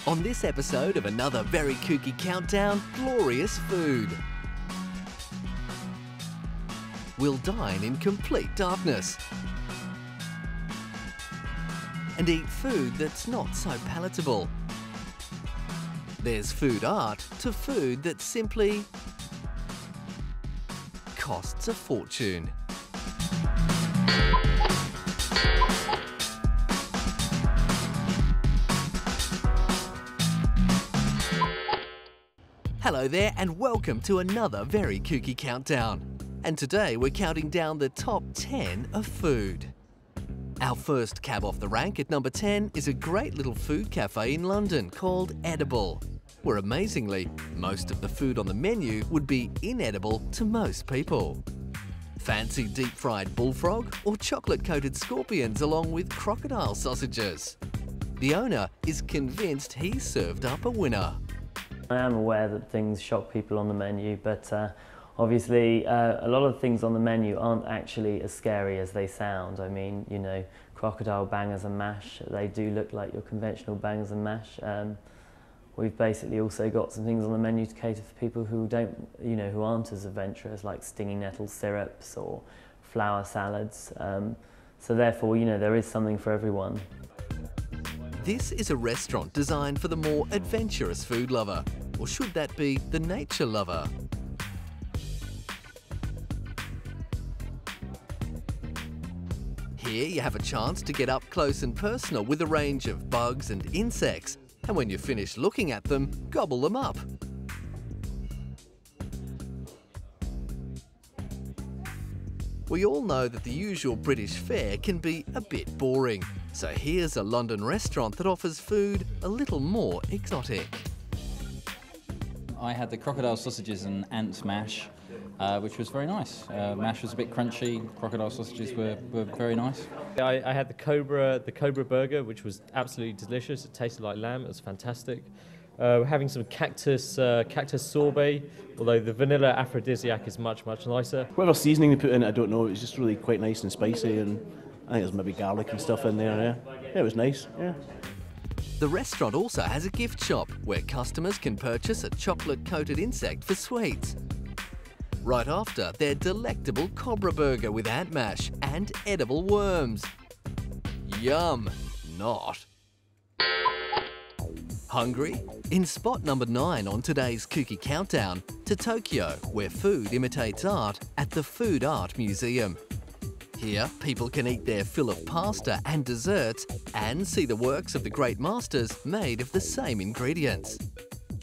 On this episode of another Very Kooky Countdown, glorious food. We'll dine in complete darkness and eat food that's not so palatable. There's food art to food that simply costs a fortune. Hello there and welcome to another Very Kooky Countdown. And today we're counting down the top 10 of food. Our first cab off the rank at number 10 is a great little food cafe in London called Edible, where amazingly, most of the food on the menu would be inedible to most people. Fancy deep-fried bullfrog or chocolate-coated scorpions along with crocodile sausages. The owner is convinced he's served up a winner. I am aware that things shock people on the menu, but obviously a lot of things on the menu aren't actually as scary as they sound. I mean, you know, crocodile bangers and mash, they do look like your conventional bangers and mash. We've basically also got some things on the menu to cater for people who don't, you know, who aren't as adventurous, like stinging nettle syrups or flour salads. So therefore, you know, there is something for everyone. This is a restaurant designed for the more adventurous food lover, or should that be the nature lover? Here you have a chance to get up close and personal with a range of bugs and insects, and when you're finished looking at them, gobble them up. We all know that the usual British fare can be a bit boring, so here's a London restaurant that offers food a little more exotic. I had the crocodile sausages and ant mash, which was very nice. Mash was a bit crunchy, crocodile sausages were very nice. I had the cobra burger, which was absolutely delicious. It tasted like lamb, it was fantastic. We're having some cactus sorbet, although the vanilla aphrodisiac is much nicer. Whatever seasoning they put in it, I don't know, it was just really quite nice and spicy, and I think there's maybe garlic and stuff in there, yeah. It was nice, yeah. The restaurant also has a gift shop where customers can purchase a chocolate-coated insect for sweets. Right after their delectable cobra burger with ant mash and edible worms. Yum, not. Hungry? In spot number 9 on today's Kooky Countdown to Tokyo, where food imitates art at the Food Art Museum. Here, people can eat their fill of pasta and desserts and see the works of the great masters made of the same ingredients.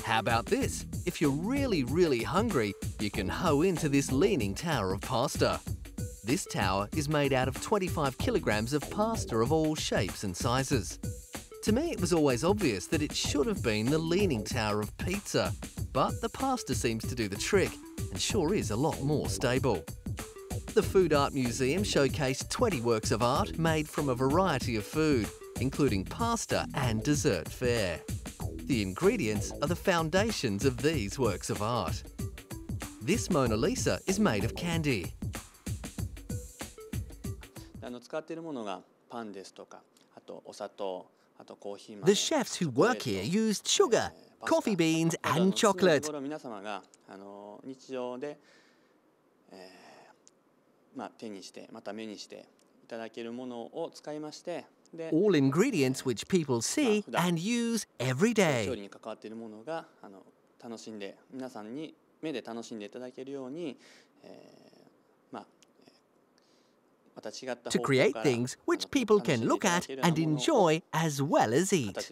How about this? If you're really hungry, you can hoe into this leaning tower of pasta. This tower is made out of 25 kilograms of pasta of all shapes and sizes. To me, it was always obvious that it should have been the leaning tower of pizza, but the pasta seems to do the trick and sure is a lot more stable. The Food Art Museum showcased 20 works of art made from a variety of food, including pasta and dessert fare. The ingredients are the foundations of these works of art. This Mona Lisa is made of candy. The chefs who work here used sugar, coffee beans and chocolate. All ingredients which people see and use every day. To create things which people can look at and enjoy as well as eat.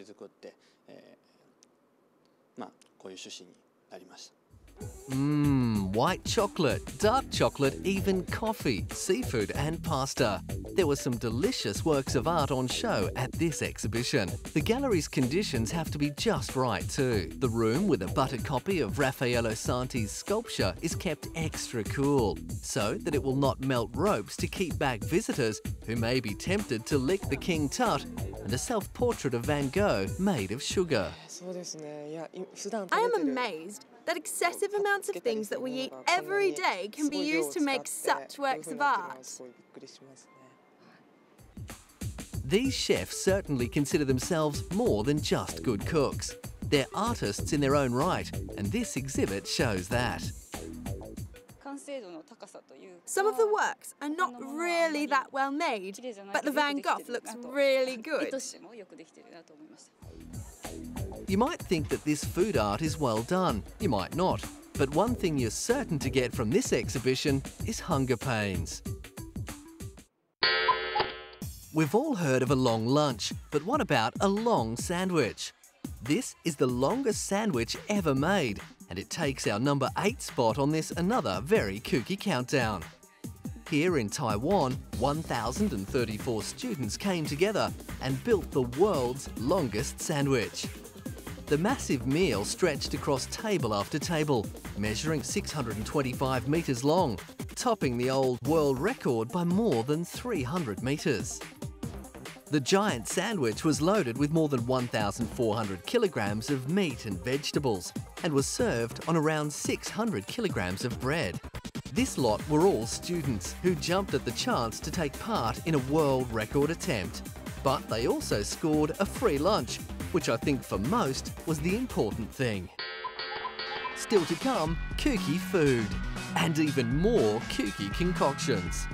White chocolate, dark chocolate, even coffee, seafood and pasta. There were some delicious works of art on show at this exhibition. The gallery's conditions have to be just right too. The room with a buttered copy of Raffaello Santi's sculpture is kept extra cool, so that it will not melt ropes to keep back visitors who may be tempted to lick the King Tut, and a self-portrait of Van Gogh made of sugar. I am amazed that excessive amounts of things that we eat every day can be used to make such works of art. These chefs certainly consider themselves more than just good cooks. They're artists in their own right, and this exhibit shows that. Some of the works are not really that well made, but the Van Gogh looks really good. You might think that this food art is well done. You might not. But one thing you're certain to get from this exhibition is hunger pains. We've all heard of a long lunch, but what about a long sandwich? This is the longest sandwich ever made, and it takes our number 8 spot on this another very kooky countdown. Here in Taiwan, 1,034 students came together and built the world's longest sandwich. The massive meal stretched across table after table, measuring 625 metres long, topping the old world record by more than 300 metres. The giant sandwich was loaded with more than 1,400 kilograms of meat and vegetables and was served on around 600 kilograms of bread. This lot were all students who jumped at the chance to take part in a world record attempt. But they also scored a free lunch, which I think for most was the important thing. Still to come, kooky food and even more kooky concoctions.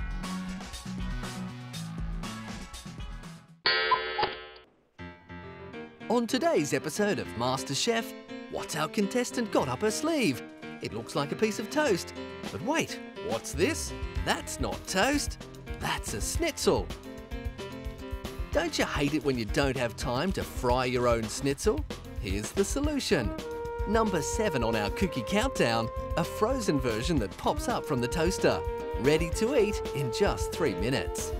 On today's episode of MasterChef, what's our contestant got up her sleeve? It looks like a piece of toast. But wait, what's this? That's not toast. That's a schnitzel. Don't you hate it when you don't have time to fry your own schnitzel? Here's the solution. Number 7 on our cookie countdown, a frozen version that pops up from the toaster, ready to eat in just 3 minutes.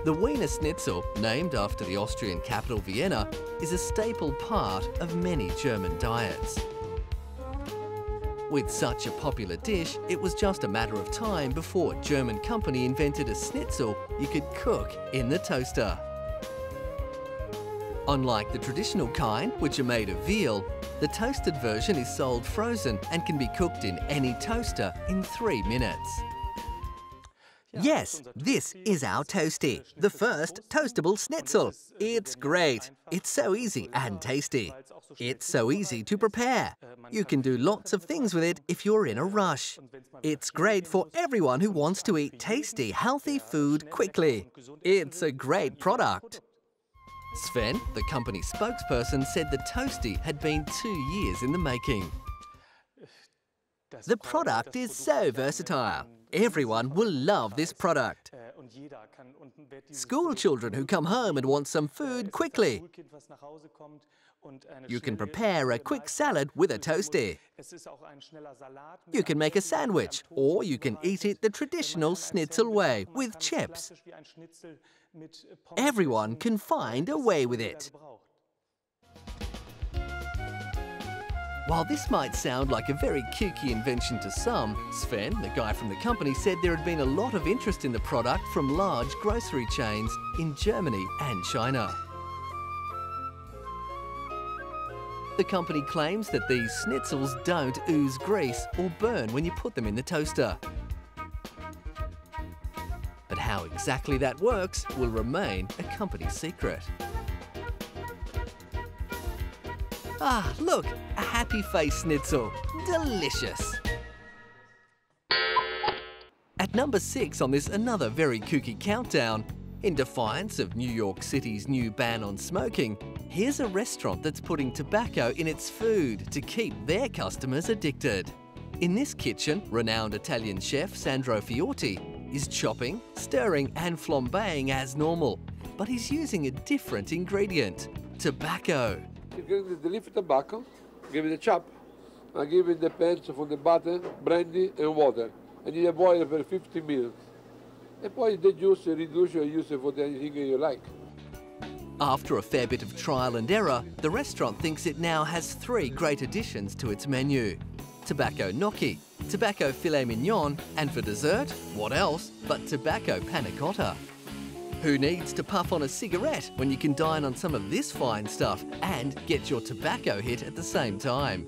The Weiner Schnitzel, named after the Austrian capital Vienna, is a staple part of many German diets. With such a popular dish, it was just a matter of time before a German company invented a schnitzel you could cook in the toaster. Unlike the traditional kind, which are made of veal, the toasted version is sold frozen and can be cooked in any toaster in 3 minutes. Yes, this is our toasty, the first toastable schnitzel. It's great. It's so easy and tasty. It's so easy to prepare. You can do lots of things with it if you're in a rush. It's great for everyone who wants to eat tasty, healthy food quickly. It's a great product. Sven, the company spokesperson, said the toasty had been 2 years in the making. The product is so versatile. Everyone will love this product. School children who come home and want some food quickly. You can prepare a quick salad with a toasty. You can make a sandwich, or you can eat it the traditional schnitzel way, with chips. Everyone can find a way with it. While this might sound like a very kooky invention to some, Sven, the guy from the company, said there had been a lot of interest in the product from large grocery chains in Germany and China. The company claims that these schnitzels don't ooze grease or burn when you put them in the toaster. But how exactly that works will remain a company secret. Ah, look, a happy face schnitzel. Delicious. At number 6 on this another very kooky countdown, in defiance of New York City's new ban on smoking, here's a restaurant that's putting tobacco in its food to keep their customers addicted. In this kitchen, renowned Italian chef Sandro Fiotti is chopping, stirring and flambeing as normal, but he's using a different ingredient, tobacco. You give the leaf tobacco, give it a chop, and give it the pans for the butter, brandy and water, and you boil it for 50 minutes. And poi the juice reduce or use it for anything you like. After a fair bit of trial and error, the restaurant thinks it now has 3 great additions to its menu. Tobacco gnocchi, tobacco filet mignon, and for dessert, what else but tobacco panna cotta. Who needs to puff on a cigarette when you can dine on some of this fine stuff and get your tobacco hit at the same time?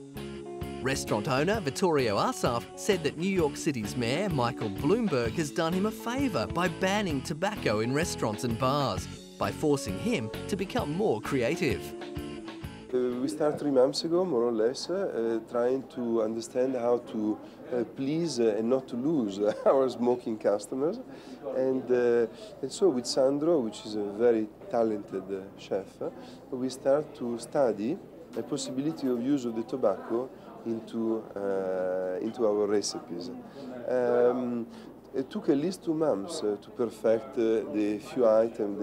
Restaurant owner Vittorio Asaf said that New York City's Mayor Michael Bloomberg has done him a favour by banning tobacco in restaurants and bars, by forcing him to become more creative. We started 3 months ago, more or less, trying to understand how to please and not to lose our smoking customers. And so with Sandro, which is a very talented chef, we start to study the possibility of use of the tobacco into our recipes. It took at least 2 months to perfect the few items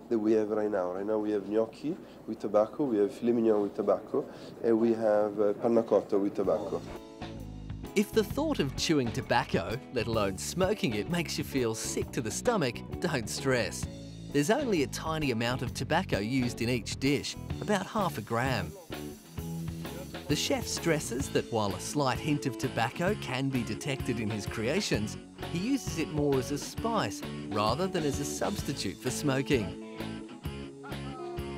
that we have right now. Right now we have gnocchi with tobacco, we have filet mignon with tobacco, and we have panna cotta with tobacco. If the thought of chewing tobacco, let alone smoking it, makes you feel sick to the stomach, don't stress. There's only a tiny amount of tobacco used in each dish, about half a gram. The chef stresses that while a slight hint of tobacco can be detected in his creations, he uses it more as a spice rather than as a substitute for smoking.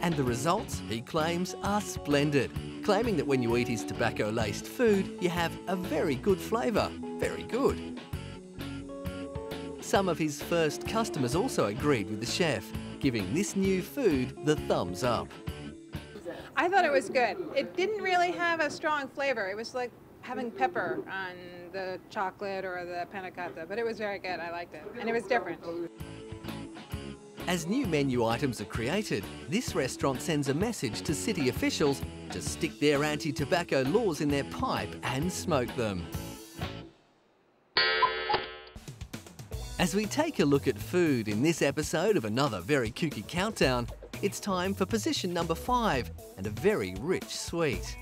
And the results, he claims, are splendid, claiming that when you eat his tobacco-laced food, you have a very good flavour. Very good. Some of his first customers also agreed with the chef, giving this new food the thumbs up. I thought it was good. It didn't really have a strong flavor. It was like having pepper on the chocolate or the panna cotta, but it was very good. I liked it, and it was different. As new menu items are created, this restaurant sends a message to city officials to stick their anti-tobacco laws in their pipe and smoke them. As we take a look at food in this episode of another Very Kooky Countdown, it's time for position number 5 and a very rich sweet.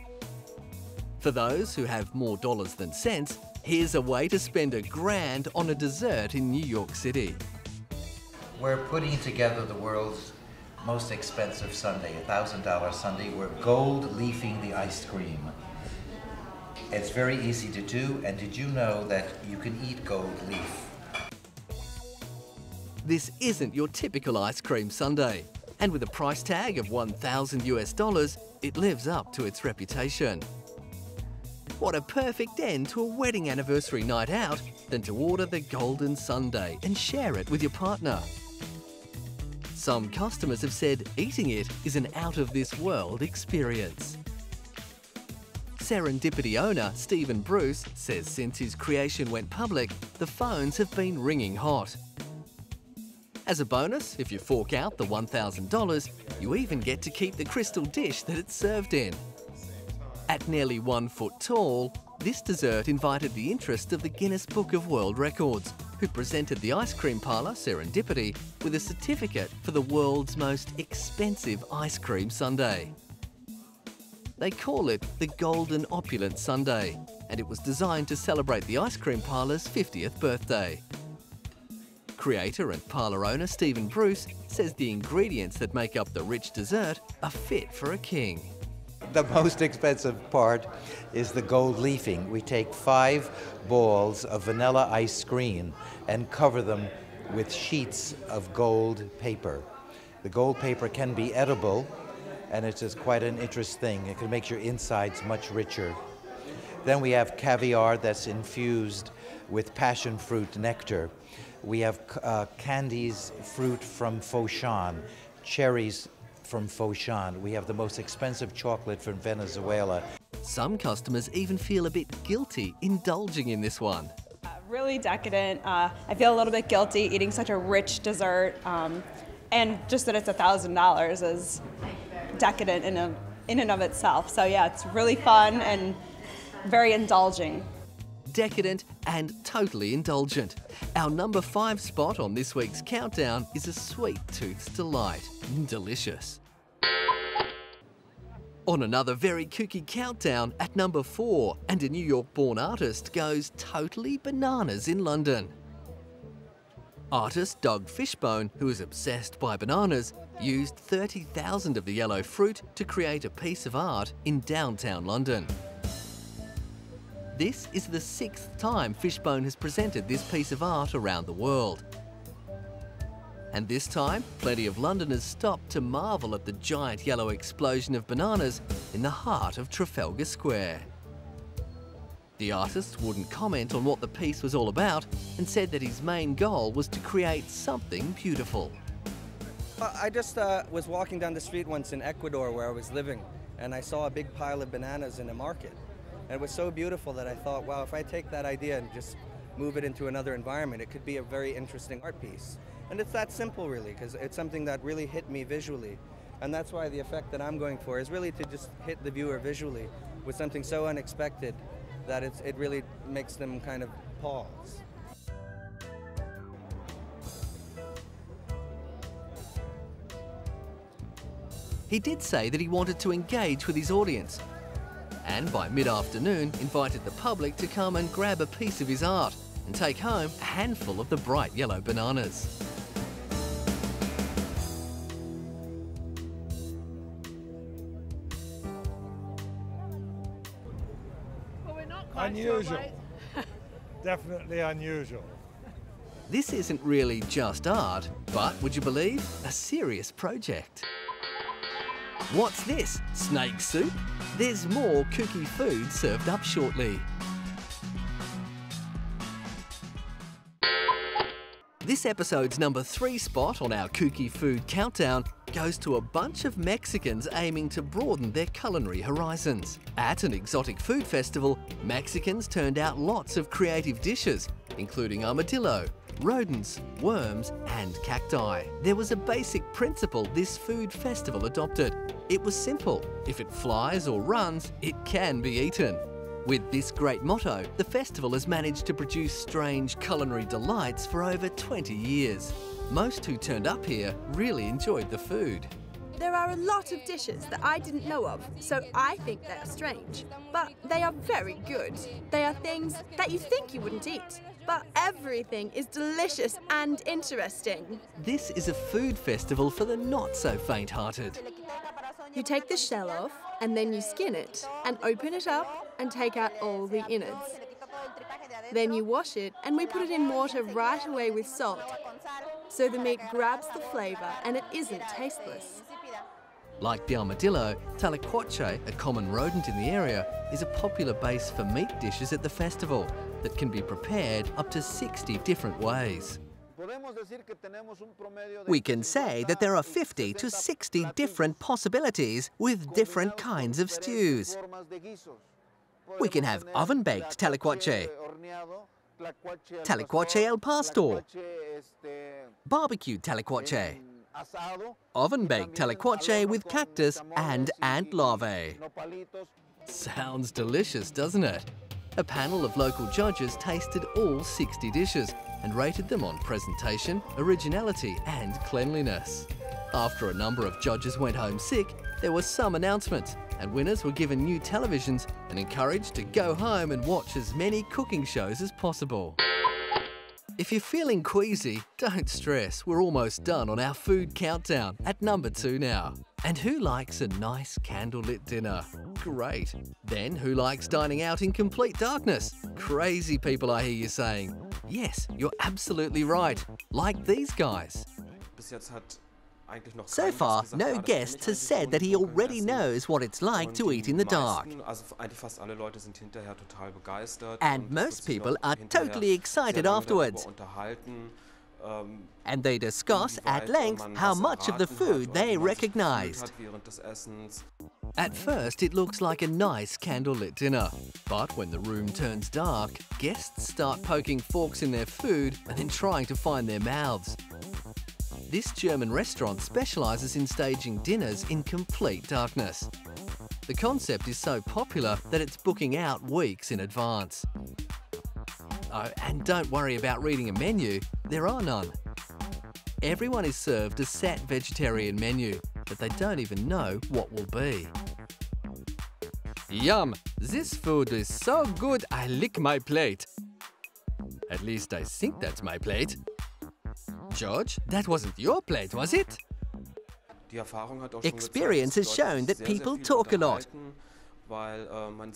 For those who have more dollars than cents, here's a way to spend $1,000 on a dessert in New York City. We're putting together the world's most expensive sundae, $1,000 sundae. We're gold leafing the ice cream. It's very easy to do, and did you know that you can eat gold leaf? This isn't your typical ice cream sundae, and with a price tag of $1,000 US, it lives up to its reputation. What a perfect end to a wedding anniversary night out than to order the golden sundae and share it with your partner. Some customers have said eating it is an out-of-this-world experience. Serendipity owner Stephen Bruce says since his creation went public, the phones have been ringing hot. As a bonus, if you fork out the $1,000, you even get to keep the crystal dish that it's served in. At nearly 1 foot tall, this dessert invited the interest of the Guinness Book of World Records, who presented the ice cream parlour Serendipity with a certificate for the world's most expensive ice cream sundae. They call it the Golden Opulent Sundae, and it was designed to celebrate the ice cream parlour's 50th birthday. Creator and parlour owner Stephen Bruce says the ingredients that make up the rich dessert are fit for a king. The most expensive part is the gold leafing. We take 5 balls of vanilla ice cream and cover them with sheets of gold paper. The gold paper can be edible, and it's just quite an interesting thing. It can make your insides much richer. Then we have caviar that's infused with passion fruit nectar. We have candies, fruit from Foshan, cherries from Foshan. We have the most expensive chocolate from Venezuela. Some customers even feel a bit guilty indulging in this one. Really decadent. I feel a little bit guilty eating such a rich dessert, and just that it's $1,000 is decadent in and of itself. So yeah, it's really fun and very indulging. Decadent and totally indulgent. Our number 5 spot on this week's countdown is a sweet tooth's delight. Delicious. On another Very Kooky Countdown, at number 4, and a New York-born artist goes totally bananas in London. Artist Doug Fishbone, who is obsessed by bananas, used 30,000 of the yellow fruit to create a piece of art in downtown London. This is the 6th time Fishbone has presented this piece of art around the world. And this time, plenty of Londoners stopped to marvel at the giant yellow explosion of bananas in the heart of Trafalgar Square. The artist wouldn't comment on what the piece was all about and said that his main goal was to create something beautiful. I just was walking down the street once in Ecuador where I was living, and I saw a big pile of bananas in a market. And it was so beautiful that I thought, wow, if I take that idea and just move it into another environment, it could be a very interesting art piece. And it's that simple, really, because it's something that really hit me visually. And that's why the effect that I'm going for is really to just hit the viewer visually with something so unexpected that it really makes them kind of pause. He did say that he wanted to engage with his audience, and by mid-afternoon invited the public to come and grab a piece of his art and take home a handful of the bright yellow bananas. Unusual. Definitely unusual. This isn't really just art, but would you believe, a serious project. What's this? Snake soup? There's more kooky food served up shortly. This episode's number 3 spot on our kooky food countdown goes to a bunch of Mexicans aiming to broaden their culinary horizons. At an exotic food festival, Mexicans turned out lots of creative dishes, including armadillo, rodents, worms, and cacti. There was a basic principle this food festival adopted. It was simple. If it flies or runs, it can be eaten. With this great motto, the festival has managed to produce strange culinary delights for over 20 years. Most who turned up here really enjoyed the food. There are a lot of dishes that I didn't know of, so I think they are strange. But they are very good. They are things that you think you wouldn't eat. But everything is delicious and interesting. This is a food festival for the not-so-faint-hearted. You take the shell off, and then you skin it, and open it up, and take out all the innards. Then you wash it, and we put it in water right away with salt, so the meat grabs the flavour and it isn't tasteless. Like the armadillo, taliquache, a common rodent in the area, is a popular base for meat dishes at the festival that can be prepared up to 60 different ways. We can say that there are 50 to 60 different possibilities with different kinds of stews. We can have oven-baked taliquache, taliquache al pastor, barbecued taliquache, oven-baked taliquache with cactus and ant larvae. Sounds delicious, doesn't it? A panel of local judges tasted all 60 dishes and rated them on presentation, originality and cleanliness. After a number of judges went home sick, there were some announcements, and winners were given new televisions and encouraged to go home and watch as many cooking shows as possible. If you're feeling queasy, don't stress, we're almost done on our food countdown at number 2 now. And who likes a nice candlelit dinner? Great. Then who likes dining out in complete darkness? Crazy people, I hear you saying. Yes, you're absolutely right. Like these guys. So far, no guest has said that he already knows what it's like to eat in the dark. And most people are totally excited afterwards. And they discuss at length how much of the food they recognized. At first, it looks like a nice candlelit dinner. But when the room turns dark, guests start poking forks in their food and then trying to find their mouths. This German restaurant specialises in staging dinners in complete darkness. The concept is so popular that it's booking out weeks in advance. Oh, and don't worry about reading a menu, there are none. Everyone is served a set vegetarian menu, but they don't even know what will be. Yum! This food is so good I lick my plate. At least I think that's my plate. George, that wasn't your plate, was it? Experience has shown that people talk a lot.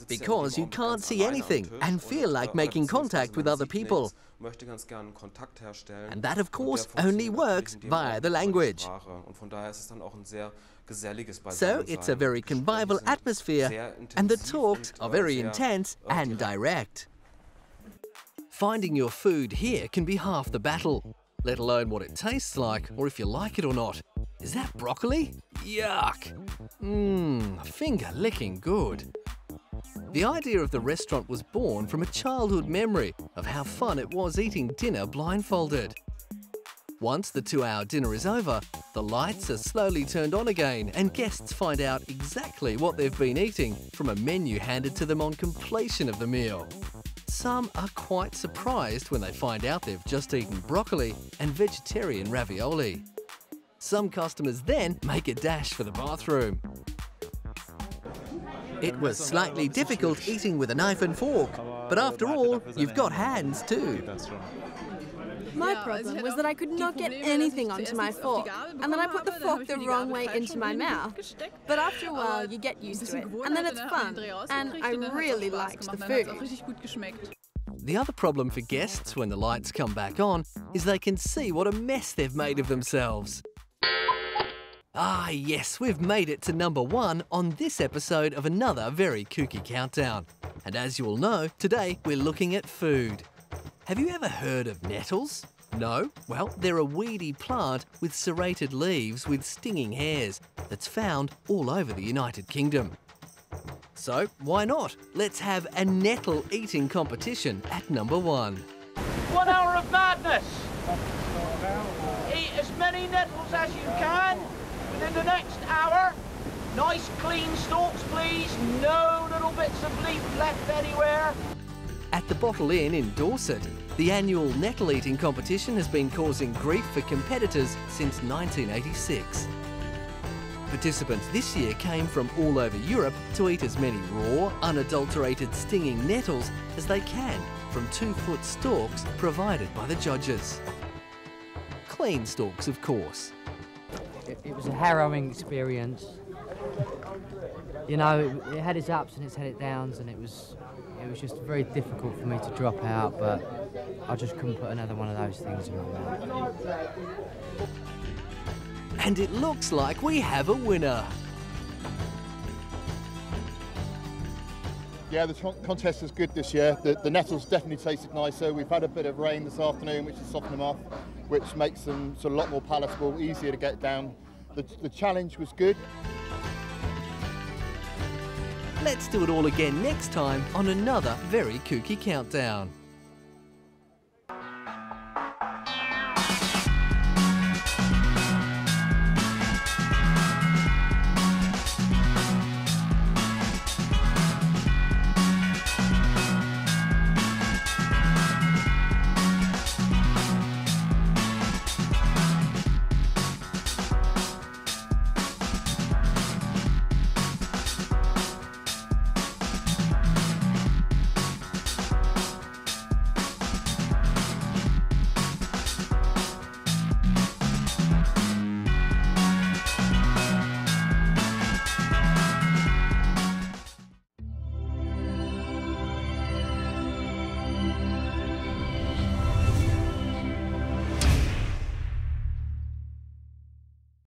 Because you can't see anything and feel like making contact with other people. And that, of course, only works via the language. So it's a very convivial atmosphere, and the talks are very intense and direct. Finding your food here can be half the battle, let alone what it tastes like or if you like it or not. Is that broccoli? Yuck! Finger-licking good. The idea of the restaurant was born from a childhood memory of how fun it was eating dinner blindfolded. Once the 2-hour dinner is over, the lights are slowly turned on again and guests find out exactly what they've been eating from a menu handed to them on completion of the meal. Some are quite surprised when they find out they've just eaten broccoli and vegetarian ravioli. Some customers then make a dash for the bathroom. It was slightly difficult eating with a knife and fork, but after all, you've got hands too. My problem was that I could not get anything onto my fork, and then I put the fork the wrong way into my mouth. But after a while, you get used to it, and then it's fun, and I really liked the food. The other problem for guests when the lights come back on is they can see what a mess they've made of themselves. Ah yes, we've made it to number 1 on this episode of another Very Kooky Countdown. And as you all know, today we're looking at food. Have you ever heard of nettles? No? Well, they're a weedy plant with serrated leaves with stinging hairs that's found all over the United Kingdom. So, why not? Let's have a nettle eating competition at number 1. 1 hour of madness! Eat as many nettles as you can within the next hour. Nice clean stalks, please. No little bits of leaf left anywhere. At the Bottle Inn in Dorset, the annual nettle eating competition has been causing grief for competitors since 1986. Participants this year came from all over Europe to eat as many raw, unadulterated stinging nettles as they can from 2-foot stalks provided by the judges. Clean stalks, of course. It was a harrowing experience. You know, it had its ups and it had its downs, and it was just very difficult for me to drop out, but I just couldn't put another one of those things in my mouth. And it looks like we have a winner. Yeah, the contest was good this year. The nettles definitely tasted nicer. We've had a bit of rain this afternoon, which has softened them off, which makes them sort of a lot more palatable, easier to get down. The challenge was good. Let's do it all again next time on another Very Kooky Countdown.